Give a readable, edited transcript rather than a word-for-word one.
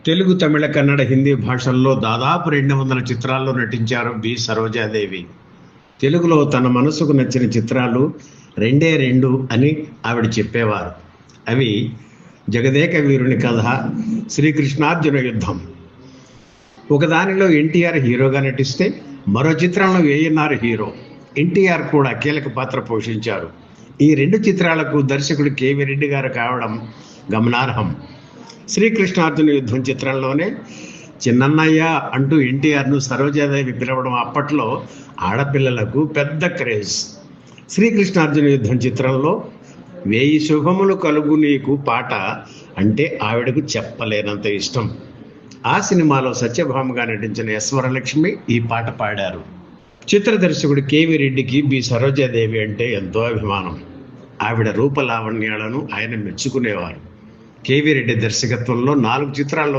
తెలుగు, తమిళ, కన్నడ, హిందీ భాషల్లో దాదాపు 200 చిత్రాల్లో నటించారు బి సరోజాదేవి. తెలుగులో తన మనసుకు నచ్చిన చిత్రాలు రెండే రెండు అని ఆవిడ చెప్పేవారు. అవి జగదేక వీరుని కథ, శ్రీకృష్ణార్జున యుద్ధం. ఒకదానిలో ఎన్టీఆర్ హీరోగా నటిస్తే మరో చిత్రంలో ఏఎన్ఆర్ హీరో. ఎన్టీఆర్ కూడా కీలక పాత్ర పోషించారు. ఈ రెండు చిత్రాలకు దర్శకుడు కేవీ రెడ్డి గారు కావడం గమనార్హం. శ్రీకృష్ణార్జున యుద్ధం చిత్రంలోనే చిన్నన్నయ్య అంటూ ఎన్టీఆర్ను సరోజాదేవి పిలవడం అప్పట్లో ఆడపిల్లలకు పెద్ద క్రేజ్. శ్రీకృష్ణార్జున యుద్ధం చిత్రంలో 1000 శుభములు కలుగు నీకు పాట అంటే ఆవిడకు చెప్పలేనంత ఇష్టం. ఆ సినిమాలో సత్యభామగా నటించిన ఎస్ వరలక్ష్మి ఈ పాట పాడారు. చిత్ర దర్శకుడు కేవీ రెడ్డికి బి సరోజాదేవి అంటే ఎంతో అభిమానం. ఆవిడ రూపలావణ్యాలను ఆయన మెచ్చుకునేవారు. కేవీ రెడ్డి దర్శకత్వంలో 4 చిత్రాల్లో